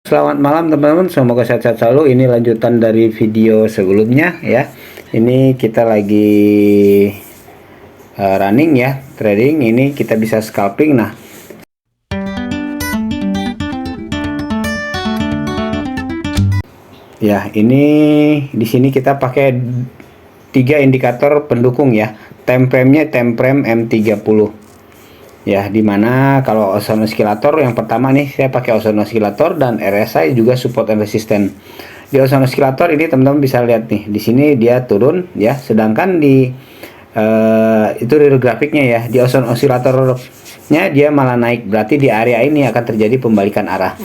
Selamat malam teman-teman, semoga sehat-sehat selalu. Ini lanjutan dari video sebelumnya ya. Ini kita lagi running ya, trading. Ini kita bisa scalping. Nah, ya ini di sini kita pakai 3 indikator pendukung ya. Time frame-nya time frame M30. Ya, dimana kalau oscillometer yang pertama nih saya pakai oscillometer dan RSI juga support and resistance. Di oscillometer ini teman-teman bisa lihat nih, di sini dia turun ya, sedangkan di itu real grafiknya ya, di oscillometernya dia malah naik, berarti di area ini akan terjadi pembalikan arah.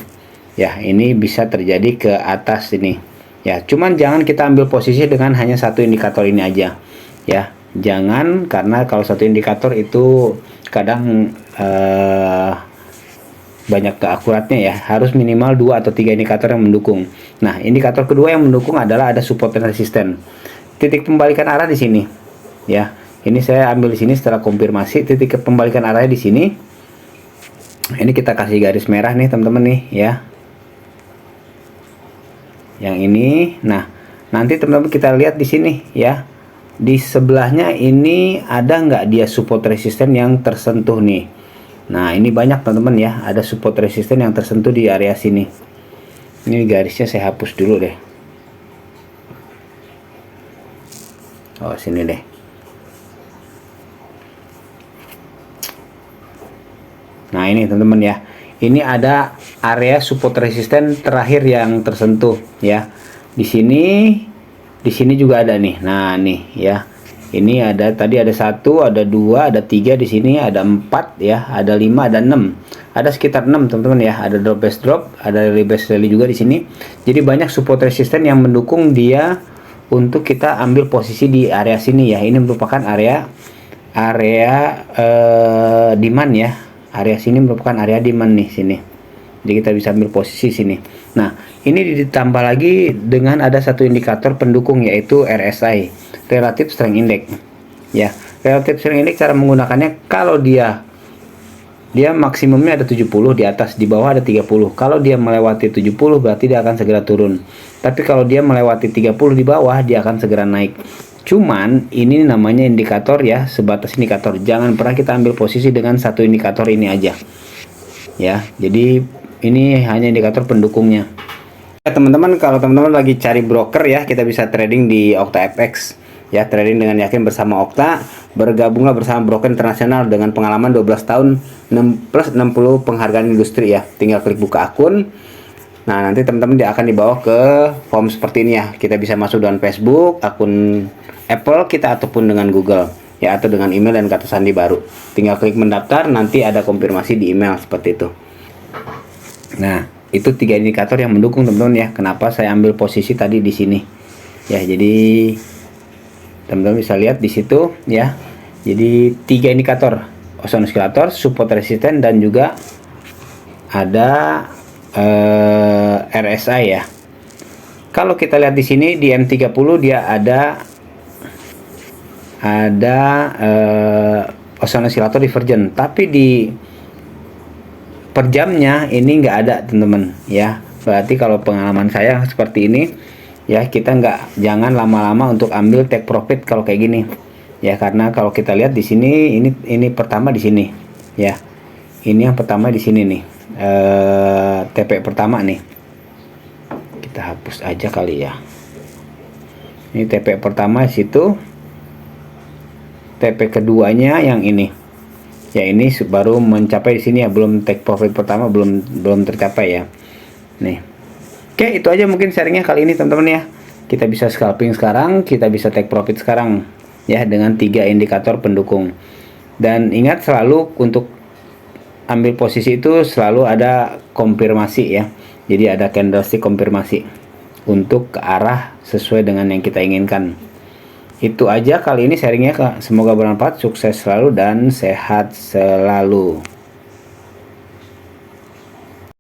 Ya, ini bisa terjadi ke atas ini. Ya, cuman jangan kita ambil posisi dengan hanya satu indikator ini aja. Ya, jangan, karena kalau satu indikator itu kadang banyak keakuratnya ya, harus minimal 2 atau 3 indikator yang mendukung. Nah, indikator kedua yang mendukung adalah ada support dan resisten. Titik pembalikan arah di sini ya, ini saya ambil di sini setelah konfirmasi titik pembalikan arahnya di sini. Ini kita kasih garis merah nih teman-teman nih ya, yang ini. Nah, nanti teman-teman kita lihat di sini ya, di sebelahnya ini ada nggak dia support resisten yang tersentuh nih. Nah, ini banyak teman-teman ya, ada support resisten yang tersentuh di area sini. Ini garisnya saya hapus dulu deh. Oh, sini deh. Nah, ini teman-teman ya, ini ada area support resisten terakhir yang tersentuh ya. Di sini juga ada nih. Nah, nih ya. Ini ada, tadi ada 1, ada 2, ada 3 di sini, ada 4 ya, ada 5, ada 6. Ada sekitar 6 teman-teman ya. Ada drop base drop, ada rally base rally juga di sini. Jadi banyak support resisten yang mendukung dia untuk kita ambil posisi di area sini ya. Ini merupakan area demand ya. Area sini merupakan area demand nih sini. Jadi kita bisa ambil posisi sini. Nah, ini ditambah lagi dengan ada satu indikator pendukung, yaitu RSI, Relative Strength Index. Ya, Relative Strength Index cara menggunakannya, kalau dia maksimumnya ada 70 di atas, di bawah ada 30. Kalau dia melewati 70 berarti dia akan segera turun. Tapi kalau dia melewati 30 di bawah, dia akan segera naik. Cuman ini namanya indikator ya, sebatas indikator. Jangan pernah kita ambil posisi dengan satu indikator ini aja. Ya, jadi ini hanya indikator pendukungnya. Ya, teman-teman, kalau teman-teman lagi cari broker ya, kita bisa trading di OktaFX. Ya, trading dengan yakin bersama Okta. Bergabunglah bersama broker internasional dengan pengalaman 12 tahun plus 60 penghargaan industri ya. Tinggal klik buka akun. Nah, nanti teman-teman dia akan dibawa ke form seperti ini ya. Kita bisa masuk dengan Facebook, akun Apple kita, ataupun dengan Google ya, atau dengan email dan kata sandi baru. Tinggal klik mendaftar, nanti ada konfirmasi di email seperti itu. Nah, itu 3 indikator yang mendukung teman-teman ya. Kenapa saya ambil posisi tadi di sini ya. Jadi teman-teman bisa lihat di situ ya. Jadi 3 indikator, oscillometer, support resisten, dan juga ada RSI ya. Kalau kita lihat di sini di M30 dia ada oscillometer divergent, tapi di per jamnya ini nggak ada teman-teman ya. Berarti kalau pengalaman saya seperti ini ya, kita jangan lama-lama untuk ambil take profit kalau kayak gini ya, karena kalau kita lihat di sini ini pertama di sini ya, ini yang pertama di sini nih, TP pertama nih, kita hapus aja kali ya. Ini TP pertama di situ, TP keduanya yang ini ya, ini baru mencapai di sini ya, belum take profit pertama belum tercapai ya. Nih, oke, itu aja mungkin sharingnya kali ini teman-teman ya. Kita bisa scalping sekarang, kita bisa take profit sekarang ya, dengan 3 indikator pendukung. Dan ingat selalu untuk ambil posisi itu selalu ada konfirmasi ya. Jadi ada candlestick konfirmasi untuk ke arah sesuai dengan yang kita inginkan. Itu aja kali ini sharingnya, semoga bermanfaat, sukses selalu dan sehat selalu.